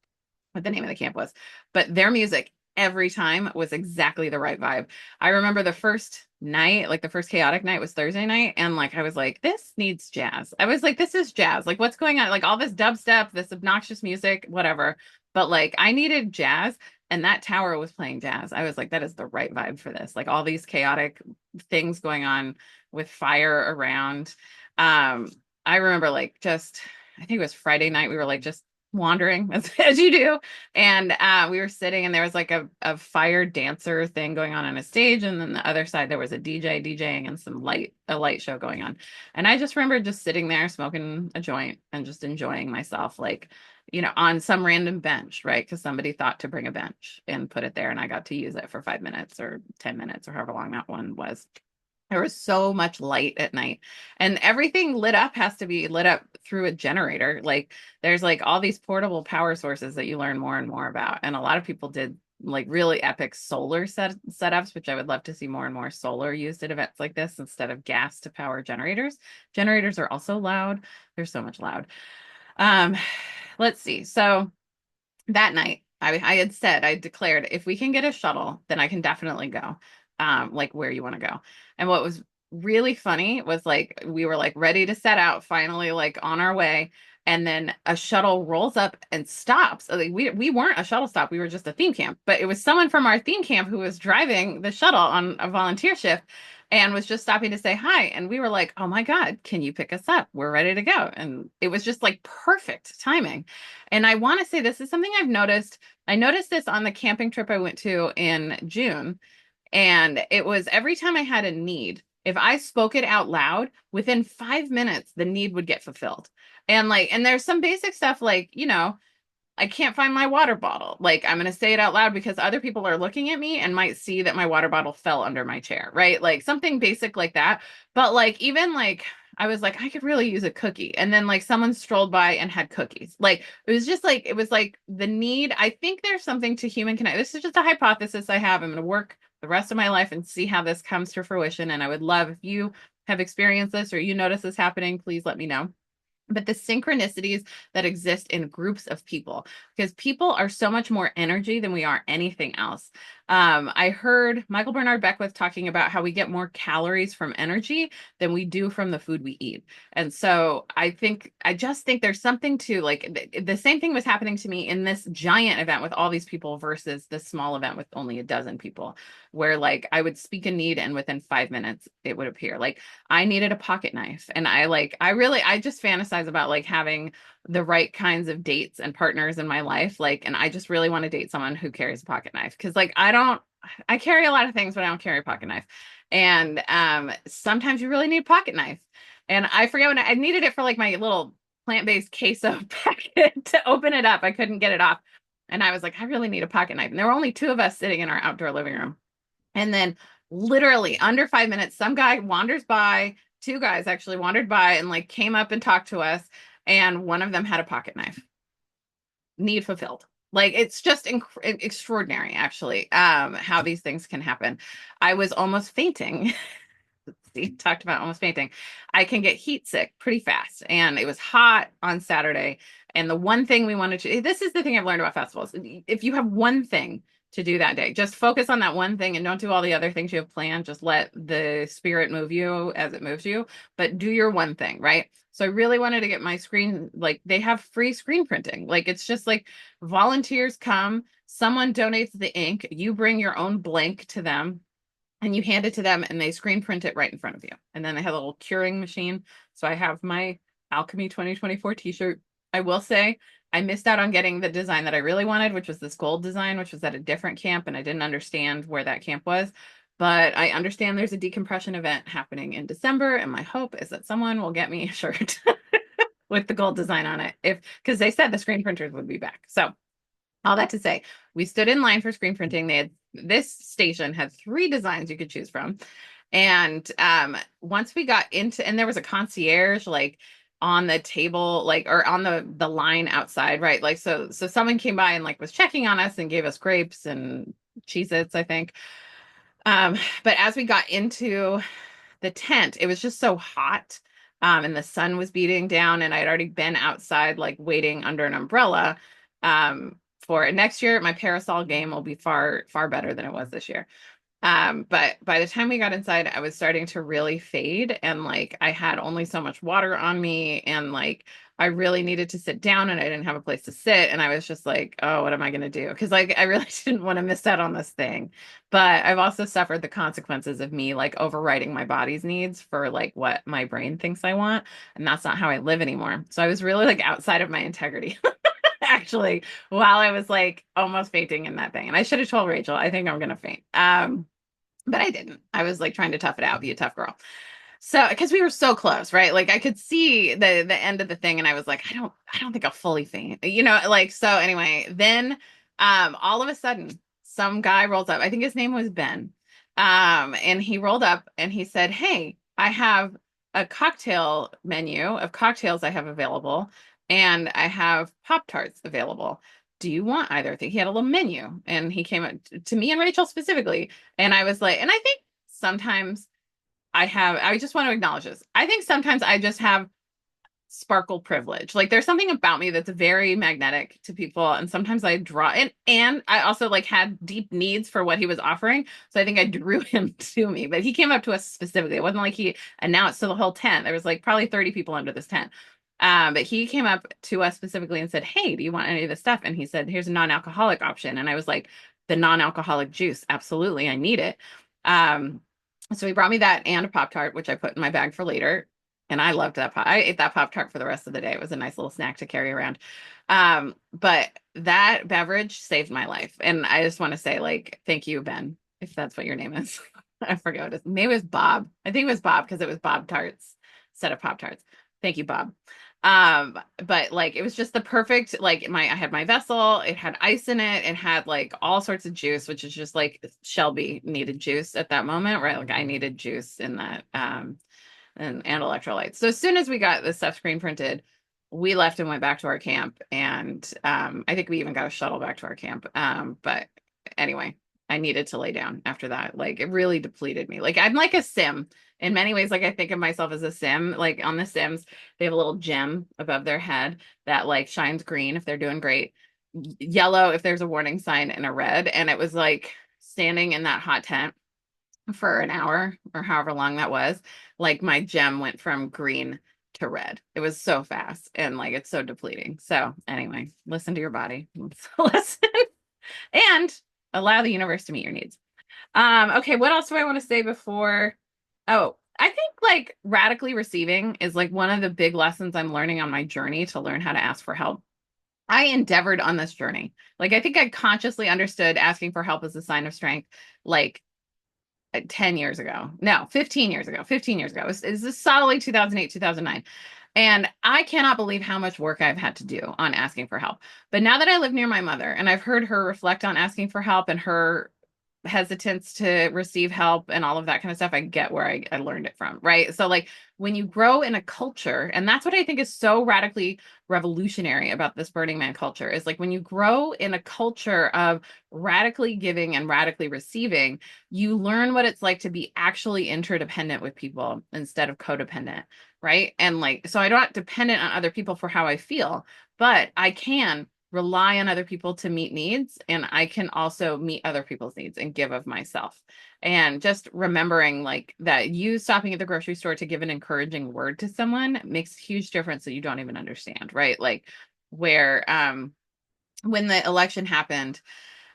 Speaker 1: what the name of the camp was, but their music every time was exactly the right vibe. I remember the first night, like the first chaotic night was Thursday night, and like I was like, this needs jazz. I was like, this is jazz. Like, what's going on? Like all this dubstep, this obnoxious music, whatever. But like I needed jazz, and that tower was playing jazz. I was like, that is the right vibe for this. Like all these chaotic things going on with fire around. Um, I remember like just I think it was Friday night, we were like just wandering as you do, and we were sitting, and there was like a fire dancer thing going on a stage, and then the other side there was a DJ DJing and a light show going on. And I just remember just sitting there smoking a joint and just enjoying myself, like, on some random bench, right? Because somebody thought to bring a bench and put it there, and I got to use it for 5 minutes or 10 minutes or however long that one was. There was so much light at night, and everything lit up has to be lit up through a generator. Like there's like all these portable power sources that you learn more and more about. And a lot of people did like really epic solar setups, which I would love to see more and more solar used at events like this instead of gas to power generators. Generators are also loud. They're so much loud. Um, let's see. So that night, I had said, I declared, if we can get a shuttle, then I can definitely go, like where you want to go. And what was really funny was like, we were like ready to set out finally, like on our way. And then a shuttle rolls up and stops. Like we weren't a shuttle stop. We were just a theme camp, but it was someone from our theme camp who was driving the shuttle on a volunteer shift and was just stopping to say hi. And we were like, oh my God, can you pick us up? We're ready to go. And it was just like perfect timing. And I want to say this is something I've noticed. I noticed this on the camping trip I went to in June. And it was every time I had a need, if I spoke it out loud, within 5 minutes, the need would get fulfilled. And there's some basic stuff like, I can't find my water bottle. Like, I'm going to say it out loud because other people are looking at me and might see that my water bottle fell under my chair, right? Like something basic like that. But like, even like, I was like, I could really use a cookie. And then like someone strolled by and had cookies. Like, it was just like, it was like the need. I think there's something to human connect. This is just a hypothesis I have. I'm going to work the rest of my life and see how this comes to fruition. And I would love if you have experienced this or you notice this happening, please let me know. But the synchronicities that exist in groups of people, because people are so much more energy than we are anything else. I heard Michael Bernard Beckwith talking about how we get more calories from energy than we do from the food we eat. And so I just think there's something to like the same thing was happening to me in this giant event with all these people versus this small event with only a dozen people, where like I would speak a need and within 5 minutes it would appear. Like I needed a pocket knife, and I just fantasize about like having the right kinds of dates and partners in my life. Like, and I just really want to date someone who carries a pocket knife. Cause like, I carry a lot of things, but I don't carry a pocket knife. And, sometimes you really need a pocket knife. And I forget when I needed it for like my little plant-based queso packet to open it up. I couldn't get it off. And I was like, I really need a pocket knife. And there were only two of us sitting in our outdoor living room. And then literally under 5 minutes, some guy wanders by, two guys actually wandered by and like came up and talked to us. And one of them had a pocket knife. Need fulfilled. Like it's just extraordinary, actually, how these things can happen. I was almost fainting. See, talked about almost fainting. I can get heat sick pretty fast. And it was hot on Saturday. And the one thing we wanted to, this is the thing I've learned about festivals. If you have one thing to do that day, just focus on that one thing and don't do all the other things you have planned. Just let the spirit move you as it moves you, but do your one thing, right? So I really wanted to get my screen, like they have free screen printing. Like it's just like volunteers come, someone donates the ink, you bring your own blank to them and you hand it to them and they screen print it right in front of you. And then they have a little curing machine. So I have my Alchemy 2024 t-shirt. I will say I missed out on getting the design that I really wanted, which was this gold design, which was at a different camp. And I didn't understand where that camp was. But I understand there's a decompression event happening in December, and my hope is that someone will get me a shirt with the gold design on it, if because they said the screen printers would be back. So all that to say, we stood in line for screen printing. This station had 3 designs you could choose from. And once we got into, and there was a concierge like on the table, like, or on the line outside, right? Like, so someone came by and like was checking on us and gave us grapes and Cheez-Its, I think. But as we got into the tent, it was just so hot. And the sun was beating down, and I'd already been outside, like waiting under an umbrella. For next year, my parasol game will be far, far better than it was this year. But by the time we got inside, I was starting to really fade, and like I had only so much water on me, and like I really needed to sit down, and I didn't have a place to sit, and I was just like, oh, what am I going to do? Because like I really didn't want to miss out on this thing. But I've also suffered the consequences of me like overriding my body's needs for like what my brain thinks I want, and that's not how I live anymore. So I was really like outside of my integrity. Actually, while I was like almost fainting in that thing. And I should have told Rachel, I think I'm gonna faint. But I didn't. I was like trying to tough it out, be a tough girl. So, because we were so close, right? Like I could see the end of the thing, and I was like, I don't think I'll fully faint, like. So anyway, then all of a sudden, some guy rolls up. I think his name was Ben. And he rolled up and he said, "Hey, I have a cocktail menu of cocktails I have available, and I have Pop-Tarts available. Do you want either thing?" He had a little menu, and he came up to me and Rachel specifically, and I was like, and I think sometimes I just want to acknowledge this. I think sometimes I just have sparkle privilege. Like there's something about me that's very magnetic to people, and sometimes I draw it. And I also like had deep needs for what he was offering. So I think I drew him to me. But he came up to us specifically. It wasn't like he announced to the whole tent. There was like probably 30 people under this tent. But he came up to us specifically and said, "Hey, do you want any of this stuff?" And he said, "Here's a non-alcoholic option." And I was like, "The non-alcoholic juice, absolutely, I need it." So he brought me that and a Pop-Tart, which I put in my bag for later. And I loved that. I ate that Pop-Tart for the rest of the day. It was a nice little snack to carry around. But that beverage saved my life. And I just want to say, like, thank you, Ben, if that's what your name is. I forget what it is. Maybe it was Bob. I think it was Bob because it was Bob Tarts instead of Pop-Tarts. Thank you, Bob. But like it was just the perfect, like I had my vessel, it had ice in it, it had like all sorts of juice, which is just like Shelby needed juice at that moment, right? Like I needed juice in that and electrolytes. So as soon as we got the stuff screen printed, we left and went back to our camp. And I think we even got a shuttle back to our camp. But anyway, I needed to lay down after that. Like it really depleted me. Like I'm like a sim in many ways. Like I think of myself as a sim. Like on the Sims, they have a little gem above their head that like shines green if they're doing great, yellow if there's a warning sign, and a red. And it was like standing in that hot tent for an hour or however long that was, like my gem went from green to red. It was so fast, and like it's so depleting. So anyway, listen to your body. Listen and allow the universe to meet your needs. Okay, what else do I want to say before? Oh, I think like radically receiving is like one of the big lessons I'm learning on my journey to learn how to ask for help. I endeavored on this journey. Like I think I consciously understood asking for help as a sign of strength, like 10 years ago. No, 15 years ago. 15 years ago. It's a solidly 2008, 2009. And I cannot believe how much work I've had to do on asking for help. But now that I live near my mother and I've heard her reflect on asking for help and her hesitance to receive help and all of that kind of stuff, I get where I learned it from, right? So like when you grow in a culture, and that's what I think is so radically revolutionary about this Burning Man culture, is like when you grow in a culture of radically giving and radically receiving, you learn what it's like to be actually interdependent with people instead of codependent, right? And like, so I'm not dependent on other people for how I feel, but I can rely on other people to meet needs, and I can also meet other people's needs and give of myself. And just remembering like that you stopping at the grocery store to give an encouraging word to someone makes a huge difference that you don't even understand, right? Like where when the election happened,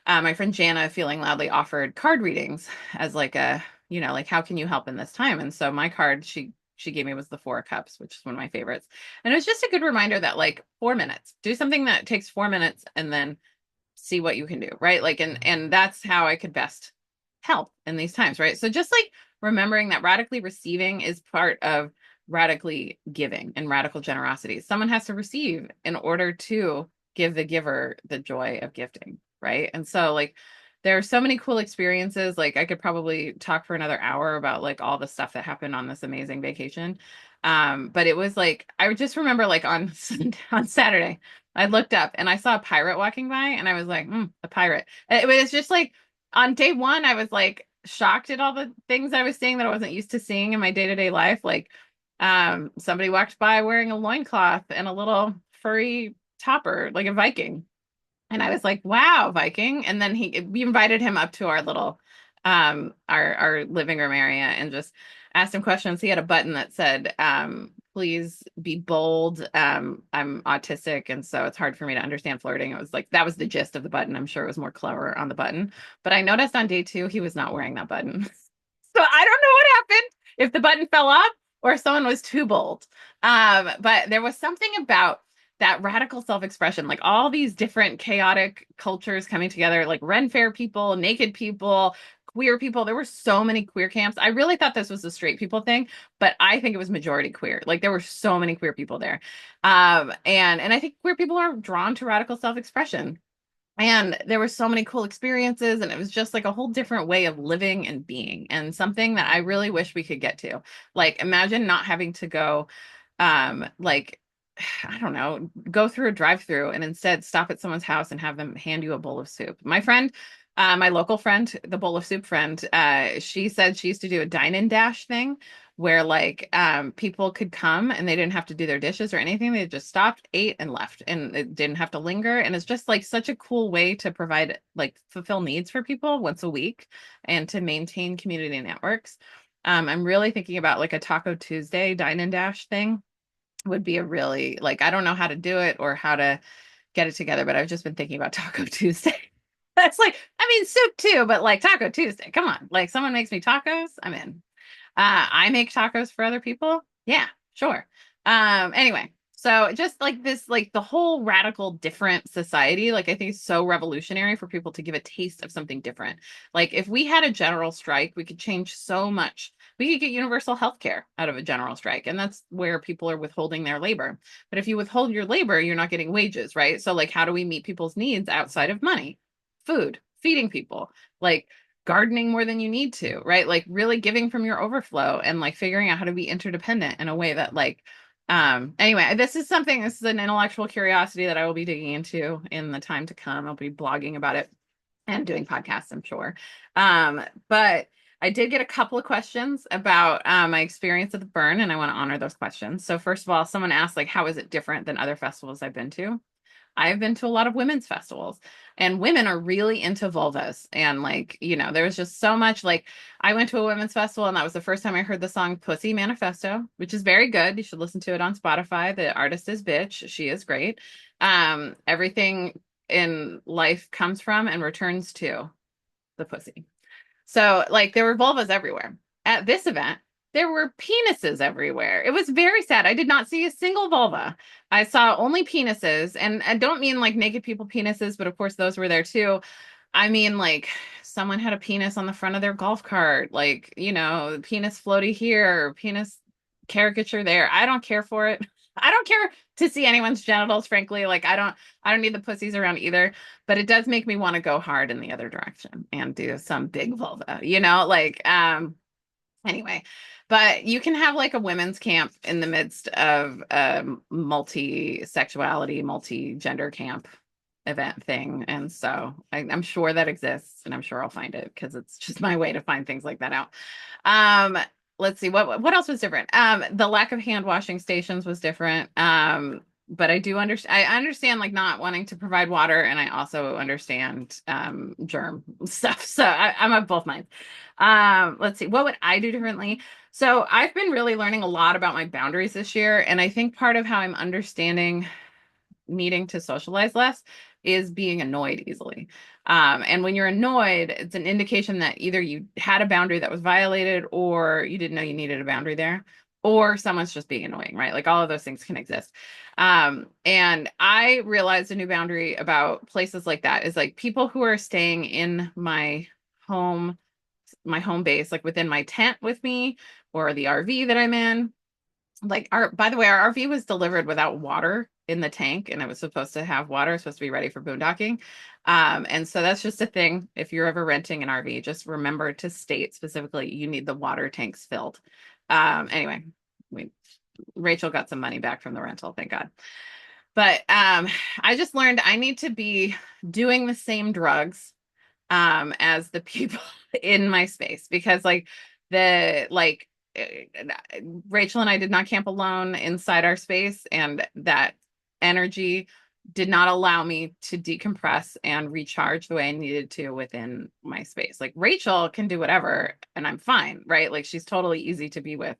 Speaker 1: my friend Jana Feeling Loudly offered card readings as like a, like how can you help in this time? And so my card she gave me was the Four of Cups, which is one of my favorites. And it was just a good reminder that like 4 minutes, do something that takes 4 minutes and then see what you can do, right? Like and that's how I could best help in these times, right? So just like remembering that radically receiving is part of radically giving and radical generosity. Someone has to receive in order to give the giver the joy of gifting, right? And so like there are so many cool experiences. Like I could probably talk for another hour about like all the stuff that happened on this amazing vacation. But it was like I just remember like on on Saturday, I looked up and I saw a pirate walking by and I was like, a pirate. It was just like on day one, I was like shocked at all the things I was seeing that I wasn't used to seeing in my day-to-day life. Like somebody walked by wearing a loincloth and a little furry topper, like a Viking. And I was like, wow, Viking. And then we invited him up to our little our living room area and just asked him questions. He had a button that said, please be bold. I'm autistic, and so it's hard for me to understand flirting. It was like that was the gist of the button. I'm sure it was more clever on the button. But I noticed on day two he was not wearing that button. So I don't know what happened, if the button fell off or if someone was too bold. But there was something about that radical self-expression, like all these different chaotic cultures coming together, like Ren Fair people, naked people, queer people. There were so many queer camps. I really thought this was a straight people thing, but I think it was majority queer. Like there were so many queer people there. And I think queer people are drawn to radical self-expression. And there were so many cool experiences, and it was just like a whole different way of living and being, and something that I really wish we could get to. Like, imagine not having to go, like, I don't know, go through a drive-through and instead stop at someone's house and have them hand you a bowl of soup. My friend, my local friend, the bowl of soup friend, she said she used to do a dine and dash thing where like people could come and they didn't have to do their dishes or anything. They just stopped, ate, and left, and it didn't have to linger. And it's just like such a cool way to provide like fulfill needs for people once a week and to maintain community networks. I'm really thinking about like a Taco Tuesday dine and dash thing would be a really like I don't know how to do it or how to get it together, but I've just been thinking about Taco Tuesday. That's like, I mean, soup too, but like Taco Tuesday. Come on. Like someone makes me tacos, I'm in. I make tacos for other people. Yeah, sure. Anyway, so just like this, like the whole radical different society, like I think is so revolutionary for people to give a taste of something different. Like if we had a general strike, we could change so much. We could get universal health care out of a general strike, and that's where people are withholding their labor. But if you withhold your labor, you're not getting wages, right? So like how do we meet people's needs outside of money? Food, feeding people. Like gardening more than you need to, right? Like really giving from your overflow and like figuring out how to be interdependent in a way that like anyway, this is an intellectual curiosity that I will be digging into in the time to come. I'll be blogging about it and doing podcasts, I'm sure. But I did get a couple of questions about my experience at the Burn, and I want to honor those questions. So first of all, someone asked like, how is it different than other festivals I've been to? I've been to a lot of women's festivals, and women are really into vulvas. And like, you know, there was just so much like I went to a women's festival and that was the first time I heard the song Pussy Manifesto, which is very good. You should listen to it on Spotify. The artist is Bitch. She is great. Everything in life comes from and returns to the pussy. So like there were vulvas everywhere. At this event, there were penises everywhere. It was very sad. I did not see a single vulva. I saw only penises, and I don't mean like naked people penises, but of course those were there too. I mean like someone had a penis on the front of their golf cart, like, you know, penis floaty here, penis caricature there. I don't care for it. I don't care to see anyone's genitals, frankly. Like I don't need the pussies around either, but it does make me want to go hard in the other direction and do some big vulva, you know, like anyway. But you can have like a women's camp in the midst of multi-sexuality, multi-gender camp event thing. And so I'm sure that exists, and I'm sure I'll find it because it's just my way to find things like that out. Um, let's see what else was different. The lack of hand washing stations was different. But I do understand. I understand like not wanting to provide water, and I also understand germ stuff. So I'm of both minds. Let's see, what would I do differently? So I've been really learning a lot about my boundaries this year, and I think part of how I'm understanding needing to socialize less is being annoyed easily. And when you're annoyed, it's an indication that either you had a boundary that was violated or you didn't know you needed a boundary there, or someone's just being annoying, right? Like all of those things can exist. And I realized a new boundary about places like that is like people who are staying in my home my home base, like within my tent with me or the RV that I'm in. Like by the way, our RV was delivered without water in the tank, and it was supposed to have water, it's supposed to be ready for boondocking. And so that's just a thing. If you're ever renting an RV, just remember to state specifically you need the water tanks filled. Anyway, we Rachael got some money back from the rental, thank God. But I just learned I need to be doing the same drugs as the people in my space, because like the like Rachael and I did not camp alone inside our space, and that energy did not allow me to decompress and recharge the way I needed to within my space. Like Rachael can do whatever and I'm fine, right? Like she's totally easy to be with.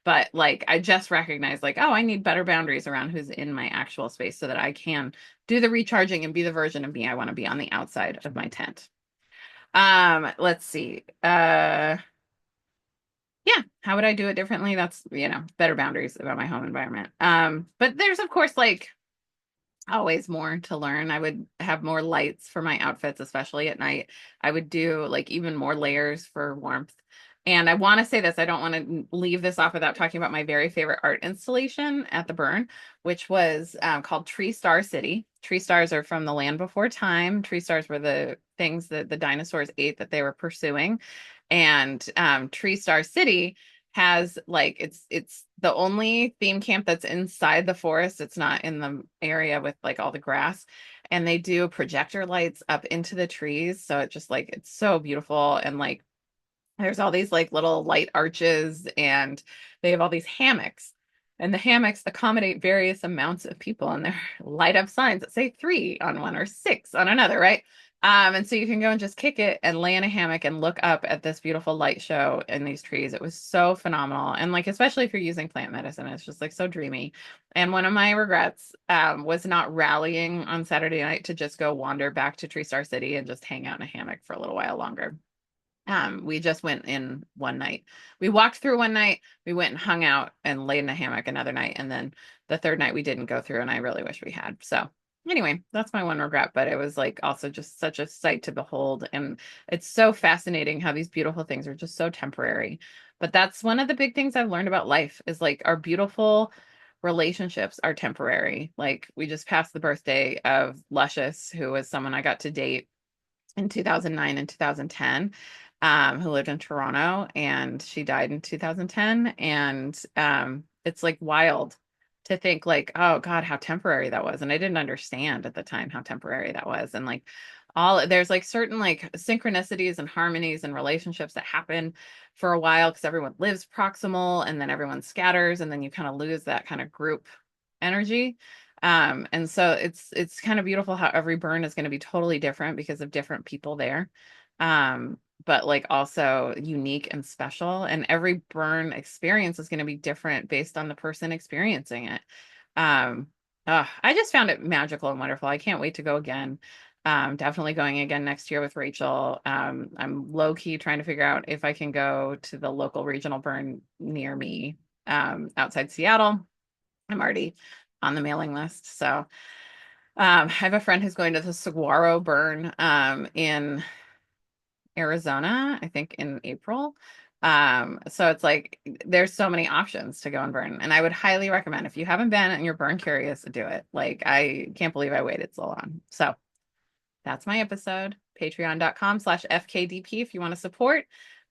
Speaker 1: But like I just recognized like, oh, I need better boundaries around who's in my actual space so that I can do the recharging and be the version of me I want to be on the outside of my tent. Let's see. Yeah, how would I do it differently? That's, better boundaries about my home environment. But there's of course like always more to learn. I would have more lights for my outfits, especially at night. I would do like even more layers for warmth. And I want to say this, I don't want to leave this off without talking about my very favorite art installation at the Burn, which was called Tree Star City. Tree stars are from the land before time. Tree stars were the things that the dinosaurs ate that they were pursuing. And Tree Star City has like it's the only theme camp that's inside the forest. It's not in the area with like all the grass. And they do projector lights up into the trees. So it just like it's so beautiful. And like there's all these like little light arches, and they have all these hammocks. And the hammocks accommodate various amounts of people, and they're light up signs that say 3 on one or 6 on another, right? And so you can go and just kick it and lay in a hammock and look up at this beautiful light show in these trees. It was so phenomenal. And like, especially if you're using plant medicine, it's just like so dreamy. And one of my regrets was not rallying on Saturday night to just go wander back to Tree Star City and just hang out in a hammock for a little while longer. We just went in one night. We walked through one night, we went and hung out and laid in a hammock another night. And then the third night we didn't go through, and I really wish we had. So anyway, that's my one regret, but it was like also just such a sight to behold. And it's so fascinating how these beautiful things are just so temporary. But that's one of the big things I've learned about life is like our beautiful relationships are temporary. Like we just passed the birthday of Luscious, who was someone I got to date in 2009 and 2010, who lived in Toronto, and she died in 2010. And it's like wild to think like, oh God, how temporary that was. And I didn't understand at the time how temporary that was. And like there's like certain like synchronicities and harmonies and relationships that happen for a while because everyone lives proximal, and then everyone scatters, and then you kind of lose that kind of group energy. And so it's kind of beautiful how every burn is going to be totally different because of different people there. But like also unique and special. And every burn experience is going to be different based on the person experiencing it. I just found it magical and wonderful. I can't wait to go again. Definitely going again next year with Rachael. I'm low key trying to figure out if I can go to the local regional burn near me, outside Seattle. I'm already on the mailing list. So I have a friend who's going to the Saguaro Burn in Arizona, I think in April. So it's like there's so many options to go and burn. And I would highly recommend if you haven't been and you're burn curious to do it. Like I can't believe I waited so long. So that's my episode. Patreon.com/FKDP if you want to support.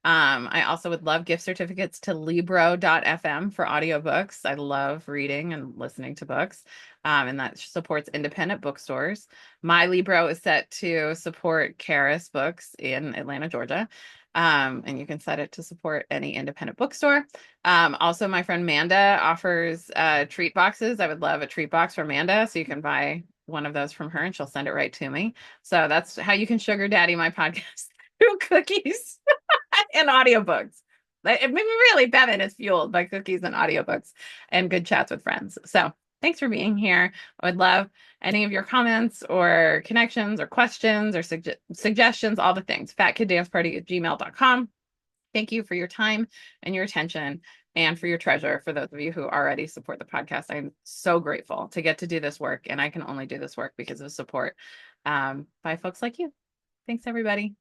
Speaker 1: I also would love gift certificates to Libro.fm for audiobooks. I love reading and listening to books. And that supports independent bookstores. My Libro is set to support Karis Books in Atlanta, Georgia. And you can set it to support any independent bookstore. Also, my friend Manda offers treat boxes. I would love a treat box for Manda, so you can buy one of those from her and she'll send it right to me. So that's how you can sugar daddy my podcast through cookies and audiobooks. I mean, really, Bevan is fueled by cookies and audiobooks and good chats with friends. So thanks for being here. I would love any of your comments or connections or questions or suggestions, all the things. fatkiddanceparty@gmail.com. Thank you for your time and your attention and for your treasure. For those of you who already support the podcast, I'm so grateful to get to do this work. And I can only do this work because of support by folks like you. Thanks, everybody.